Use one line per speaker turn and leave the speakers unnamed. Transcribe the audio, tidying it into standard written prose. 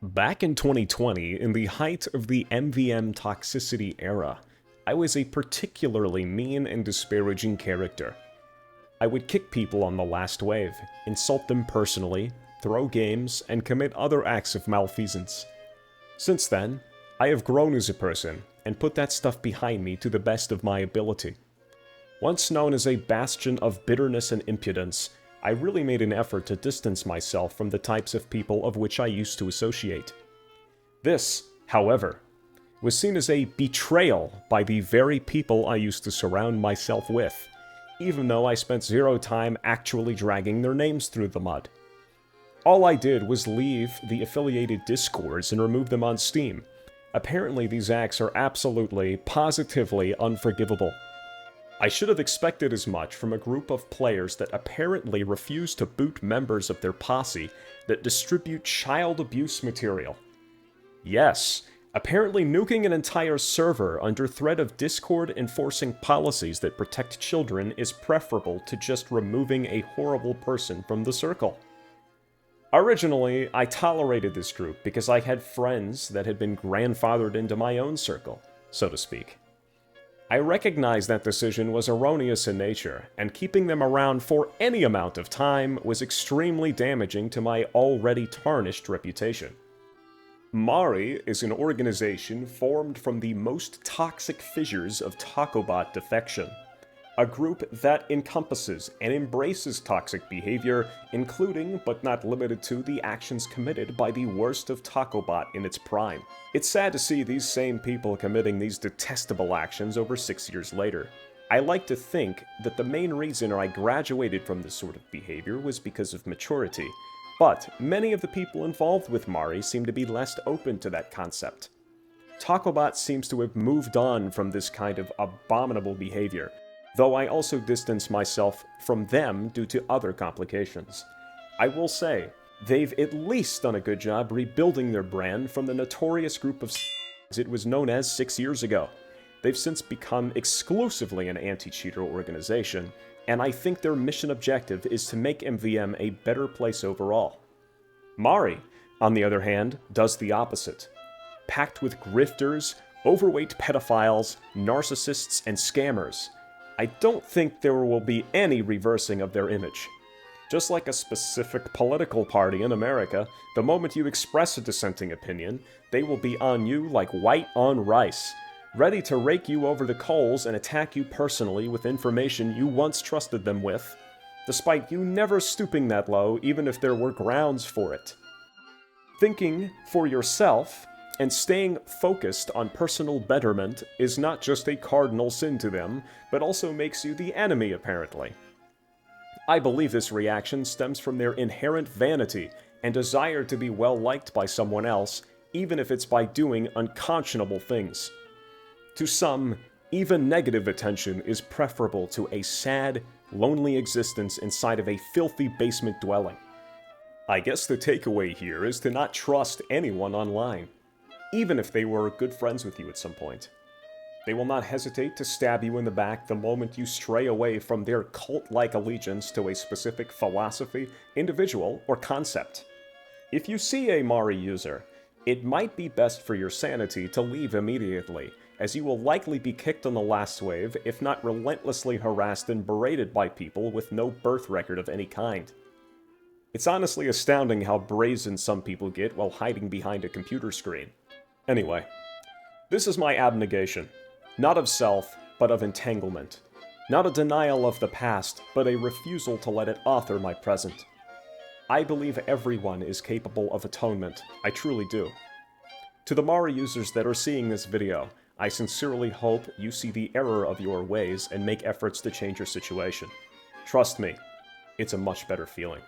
Back in 2020, in the height of the MVM toxicity era, I was a particularly mean and disparaging character. I would kick people on the last wave, insult them personally, throw games, and commit other acts of malfeasance. Since then, I have grown as a person, and put that stuff behind me to the best of my ability. Once known as a bastion of bitterness and impudence, I really made an effort to distance myself from the types of people of which I used to associate. This, however, was seen as a betrayal by the very people I used to surround myself with, even though I spent zero time actually dragging their names through the mud. All I did was leave the affiliated discords and remove them on Steam. Apparently these acts are absolutely, positively unforgivable. I should have expected as much from a group of players that apparently refuse to boot members of their posse that distribute child abuse material. Yes, apparently nuking an entire server under threat of Discord enforcing policies that protect children is preferable to just removing a horrible person from the circle. Originally, I tolerated this group because I had friends that had been grandfathered into my own circle, so to speak. I recognized that decision was erroneous in nature, and keeping them around for any amount of time was extremely damaging to my already tarnished reputation. Mari is an organization formed from the most toxic fissures of Tacobot defection, a group that encompasses and embraces toxic behavior, including but not limited to the actions committed by the worst of Tacobot in its prime. It's sad to see these same people committing these detestable actions over 6 years later. I like to think that the main reason I graduated from this sort of behavior was because of maturity, but many of the people involved with Mari seem to be less open to that concept. Tacobot seems to have moved on from this kind of abominable behavior, though I also distance myself from them due to other complications. I will say, they've at least done a good job rebuilding their brand from the notorious group of as it was known as 6 years ago. They've since become exclusively an anti-cheater organization, and I think their mission objective is to make MVM a better place overall. Mari, on the other hand, does the opposite. Packed with grifters, overweight pedophiles, narcissists, and scammers, I don't think there will be any reversing of their image. Just like a specific political party in America, the moment you express a dissenting opinion, they will be on you like white on rice, ready to rake you over the coals and attack you personally with information you once trusted them with, despite you never stooping that low even if there were grounds for it. Thinking for yourself and staying focused on personal betterment is not just a cardinal sin to them, but also makes you the enemy, apparently. I believe this reaction stems from their inherent vanity and desire to be well-liked by someone else, even if it's by doing unconscionable things. To some, even negative attention is preferable to a sad, lonely existence inside of a filthy basement dwelling. I guess the takeaway here is to not trust anyone online, even if they were good friends with you at some point. They will not hesitate to stab you in the back the moment you stray away from their cult-like allegiance to a specific philosophy, individual, or concept. If you see a Mari user, it might be best for your sanity to leave immediately, as you will likely be kicked on the last wave, if not relentlessly harassed and berated by people with no birth record of any kind. It's honestly astounding how brazen some people get while hiding behind a computer screen. Anyway, this is my abnegation, not of self, but of entanglement. Not a denial of the past, but a refusal to let it author my present. I believe everyone is capable of atonement, I truly do. To the Mari users that are seeing this video, I sincerely hope you see the error of your ways and make efforts to change your situation. Trust me, it's a much better feeling.